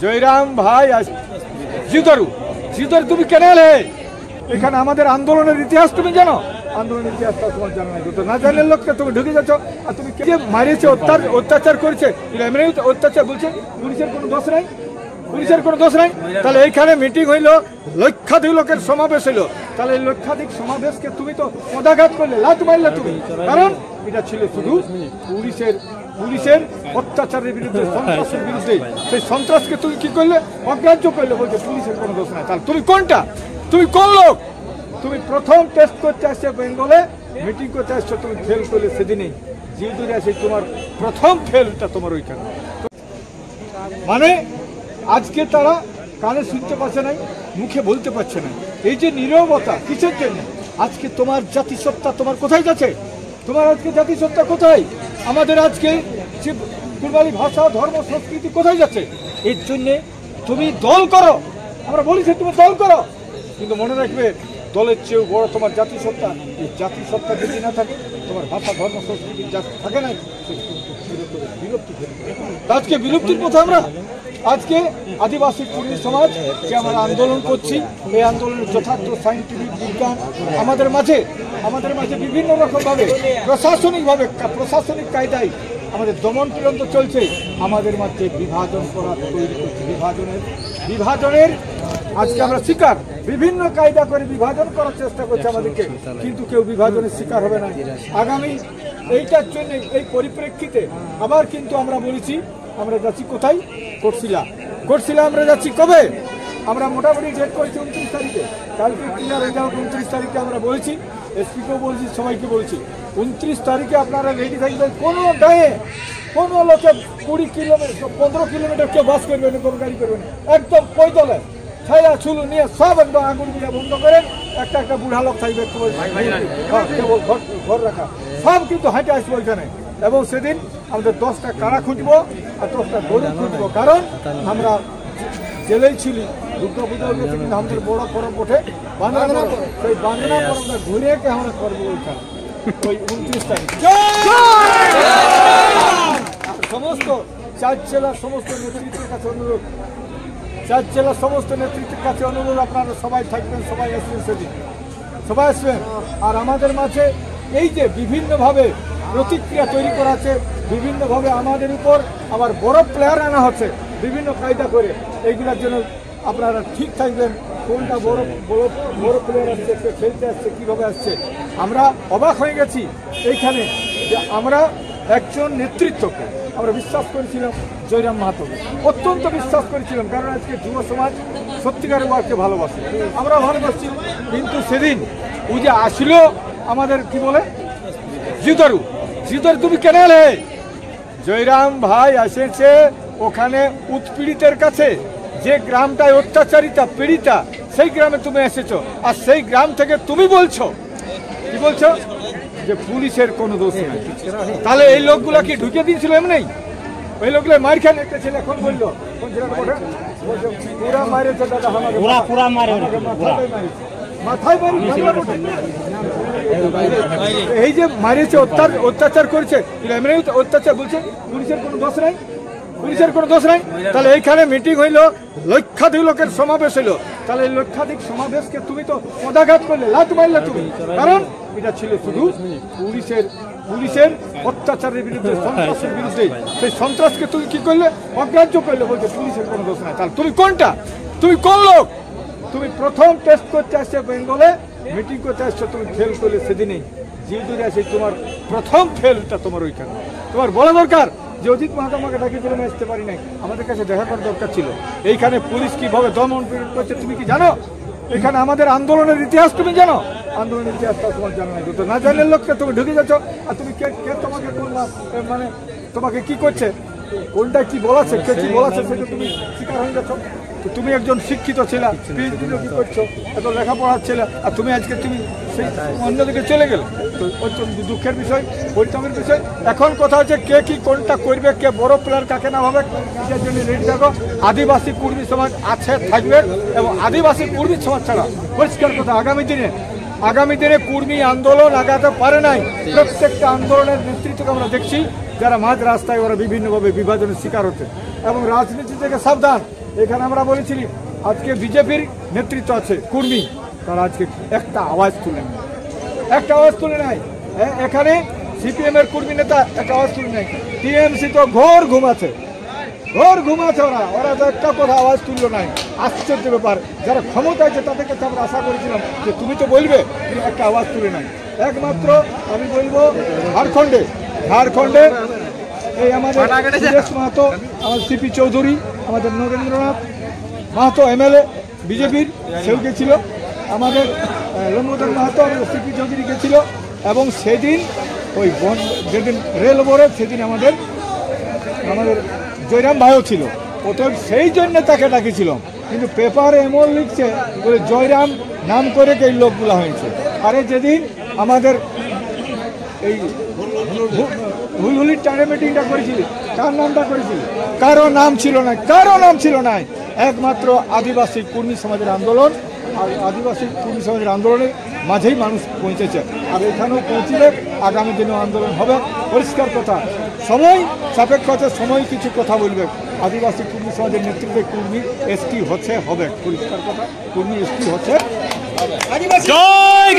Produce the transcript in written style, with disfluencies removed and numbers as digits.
জয়রাম ভাই জিতরু জিতরু তুমি কেন এলে এখানে? আমাদের আন্দোলনের ইতিহাস তুমি জানো? আন্দোলনের ইতিহাসটা তোমার জানা নাই, তো না জানলে লোককে তুমি ঢুকে যাচ্ছ। আর তুমি কে মারিয়েছে, অত্যাচার করেছে, এমনি অত্যাচার বলছে, পুলিশের কোনো দোষ নাই, পুলিশের কোনো দোষ নাই। তাহলে এইখানে মিটিং হইলো, লক্ষাধিক লোকের সমাবেশ হইলো, তাহলে এই লক্ষাধিক সমাবেশকে তুমি তো পদাঘাত করলে, লাত মারলে তুমি। কারণ এটা ছিল শুধু পুলিশের অত্যাচারের বিরুদ্ধে, সন্ত্রাসের বিরুদ্ধে। সেই সন্ত্রাসকে তুমি কি করলে? অগ্রাহ্য করলে, বলছে পুলিশের কোনো দোষ নাই। তাহলে তুমি কোনটা? তুমি কোন লোক? তুমি প্রথম টেস্ট করতে আসছো বেঙ্গলে, মিটিং করতে আসছো, তুমি ফেল করলে সেদিনেই। যেহেতু আসে তোমার প্রথম ফেলটা তোমার ওইখানে। মানে আজকে তারা কানে শুনতে পারছে না, মুখে বলতে পারছে না। এই যে নীরবতা কিসের জন্য? আজকে তোমার জাতিসত্তা তোমার কোথায় যাচ্ছে? তোমার আজকে জাতিসত্তা কোথায়? আমাদের আজকে যে কুরবানি ভাষা, ধর্ম, সংস্কৃতি কোথায় যাচ্ছে? এর জন্যে তুমি দল করো, আমরা বলেছি তুমি দল করো, কিন্তু মনে রাখবে দলের চেয়েও বড় তোমার জাতিসত্তা। এই জাতিসত্তা যদি না থাকে, তোমার ভাষা, ধর্ম, সংস্কৃতি যা থাকে না, বিলুপ্তি। আজকে বিলুপ্তির পথে আমরা। আজকে আদিবাসী কুর্মী সমাজ যে আমরা আন্দোলন করছি, এই আন্দোলনের যথার্থ সাইন্টিফিক বিজ্ঞান আমাদের মাঝে বিভিন্ন রকমভাবে প্রশাসনিক কায়দায় আমাদের দমন পীড়ন তো চলছে। আমাদের মাঝে বিভাজন করা তৈরি করছে, বিভাজনের আজকে আমরা শিকার। বিভিন্ন কায়দা করে বিভাজন করার চেষ্টা করছে আমাদেরকে, কিন্তু কেউ বিভাজনের শিকার হবে না। আগামী এইটার জন্য, এই পরিপ্রেক্ষিতে আবার কিন্তু আমরা বলেছি, আমরা যাচ্ছি কোথায়? কোটশিলা আমরা যাচ্ছি। কবে? আমরা মোটামুটি ডেট করেছি 29 তারিখে। কালকে ক্লিয়ার হয়ে যাও। 29 তারিখে আমরা বলেছি, এসপিকেও বলছি, সবাইকে বলছি 29 তারিখে আপনারা রেডি থাকবেন। কোনো গায়ে কোনো লোকে 20 কিলোমিটার 15 কিলোমিটার কেউ বাস করবে না, কোনো গাড়ি করবে না, একদম পৈদলে ছায়া ছুলু নিয়ে সব একদম আগুন গুলা বন্ধ করেন। একটা বুড়া লোক থাকবে, ঘর রাখা, সব কিন্তু হাঁটে আসবো ওইখানে। এবং সেদিন আমাদের 10টা কারা খুঁজবো আর 10টা গরু খুঁজবো। কারণ আমরা জেলেই ছিলি, দুর্গা পুজো গেছে, কিন্তু আমাদের বড় পরব ওঠে বান্দনা পরব। সেই বান্দনা পরবটা ঘুরিয়েকে আমরা করবো ওইখানে, ওই 29 তারিখ। সমস্ত 4 জেলার সমস্ত নেতৃত্বের কাছে অনুরোধ, 4 জেলার সমস্ত নেতৃত্বের কাছে অনুরোধ, আপনারা সবাই থাকবেন, সবাই আসবেন, সেদিন সবাই আসবেন। আর আমাদের মাঝে এই যে বিভিন্নভাবে প্রতিক্রিয়া তৈরি করা আছে, বিভিন্নভাবে আমাদের উপর আবার বড় প্লেয়ার আনা হচ্ছে বিভিন্ন কায়দা করে। এইগুলোর জন্য আপনারা ঠিক থাকবেন, কোনটা বড় প্লেয়ার আসছে, কে খেলতে আসছে, কীভাবে আসছে। আমরা অবাক হয়ে গেছি এইখানে যে আমরা একজন নেতৃত্বকে আমরা বিশ্বাস করেছিলাম, জয়রাম মাহাতোকে অত্যন্ত বিশ্বাস করেছিলাম। কারণ আজকে যুব সমাজ সত্যিকারের ওয়ার্ককে ভালোবাসে, আমরা ভালোবাসছি। কিন্তু সেদিন ও যে আসলো আমাদের কি বলে জিতরু তুমি কেন এলে? জয়রাম ভাই এসেছে ওখানে উৎপীড়িতের কাছে, যে গ্রামটায় অত্যাচারিতা পীড়িতা, সেই গ্রামে তুমি এসেছো। আর সেই গ্রাম থেকে তুমি বলছো, কি বলছো? যে পুলিশের কোনো দোষ নেই। তাহলে এই লোকগুলা কি ঢুকে দিয়েছিল এমনি? ওই লোকগুলো মার খান। একটা ছেলে এখন বললো, পুরা মারেছে দাদা, মাথায় মারি। এই যে মারিয়েছে, অত্যাচার করেছে, এমনি অত্যাচার বলছে, পুলিশের কোনো দোষ নাই, পুলিশের কোনো দোষ নাই। তাহলে এইখানে মিটিং হইলো, লক্ষাধিক লোকের সমাবেশ হইলো, তাহলে এই লক্ষাধিক সমাবেশকে তুমি তো পদাঘাত করলে, লাত মারলে তুমি। কারণ এটা ছিল শুধু পুলিশের অত্যাচারের বিরুদ্ধে, সন্ত্রাসের বিরুদ্ধে। সেই সন্ত্রাসকে তুমি কি করলে? অগ্রাহ্য করলে, বলছে পুলিশের কোনো দোষ নাই। তাহলে তুমি কোনটা? তুমি কোন লোক? তুমি প্রথম টেস্ট করতে আসছো বেঙ্গলে, মিটিং করতে আসছো, তুমি ফেল করলে সেদিনেই। যেহেতু আসে তোমার প্রথম ফেলটা তোমার ওইখানে। তোমার বলা দরকার যে অজিত মাহাতো আমাকে ডাকিয়েছিলাম, আসতে পারি নাই, আমাদের কাছে দেখা করার দরকার ছিল। এইখানে পুলিশ কিভাবে দমন পীড়ন করছে তুমি কি জানো? এখানে আমাদের আন্দোলনের ইতিহাস তুমি জানো? আন্দোলনের ইতিহাসটা তোমার জানা নাই, তো না জানলে লোককে তুমি ঢুকে যাচ্ছ। আর তুমি কে তোমাকে মানে তোমাকে কি করছে, কোনটা কি বলাচ্ছে, কে কি বলাচ্ছে, সেটা তুমি শিকার হয়ে যাচ্ছ। তো তুমি একজন শিক্ষিত ছেলে, পিএইচডি কি করছো, এত লেখাপড়ার ছেলে, আর তুমি আজকে তুমি সেই অন্যদিকে চলে গেলে, তো অত্যন্ত দুঃখের বিষয়, পরিশ্রমের বিষয়। এখন কথা হচ্ছে কে কি কোনটা করবে, কে বড় প্লেয়ার কাকে না হবে, এটার জন্য রেডি থাকো। আদিবাসী কুর্মী সমাজ আছে, থাকবে, এবং আদিবাসী কুর্মী সমাজ ছাড়া পরিষ্কার কথা আগামী দিনে কুর্মী আন্দোলন আগাতে পারে নাই। প্রত্যেকটা আন্দোলনের নেতৃত্বকে আমরা দেখছি, যারা মাঝ রাস্তায় ওরা বিভিন্নভাবে বিভাজনের শিকার হচ্ছে। এবং রাজনীতি থেকে সাবধান, এখানে আমরা বলেছিলি আজকে বিজেপির নেতৃত্ব আছে কর্মী, তারা আজকে একটা আওয়াজ তুলে নেয়, একটা আওয়াজ তুলে নেয়। এখানে সিপিএম এর কর্মী নেতা একটা আওয়াজ তুলে নেয়। টিএমসি তো ঘোর ঘুমাচ্ছে, ঘোর ঘুমাচ্ছে, ওরা তো একটা কথা আওয়াজ তুললো নাই। আশ্চর্য ব্যাপার, যারা ক্ষমতা আছে তাদের কাছে আমরা আশা করেছিলাম যে তুমি তো বলবে, কিন্তু একটা আওয়াজ তুলে নাই। একমাত্র আমি বলবো ঝাড়খণ্ডে এই আমাদের সুরেশ মাহাতো, আমাদের সিপি চৌধুরী, আমাদের নরেন্দ্রনাথ মাহাতো এমএলএ বিজেপির, সেও গেছিল। আমাদের লম্বোদর মাহাতো, আমাদের সিপি চৌধুরী গেছিল। এবং সেদিন ওই যেদিন রেল ওভারে সেদিন আমাদের জয়রাম ভাইও ছিল। অতএব সেই জন্য তাকে ডাকেছিলাম। কিন্তু পেপারে এমন লিখছে বলে জয়রাম নাম করে এই লোকগুলা হয়েছে। আরে যেদিন আমাদের এই হুলহুলির টানে মিটিংটা করেছিল, কার নামটা করেছিল? কারো নাম ছিল না, কারো নাম ছিল না। একমাত্র আদিবাসী কর্মী সমাজের আন্দোলন, আর আদিবাসী কর্মী সমাজের আন্দোলনের মাঝেই মানুষ পৌঁছেছে। আর এখানেও পৌঁছলে আগামী দিনেও আন্দোলন হবে। পরিষ্কার কথা, সময় সাপেক্ষ আছে, সময় কিছু কথা বলবে। আদিবাসী কর্মী সমাজের নেতৃত্বে কর্মী এসটি হচ্ছে, হবে। পরিষ্কার কথা, কর্মী এসটি হচ্ছে। জয়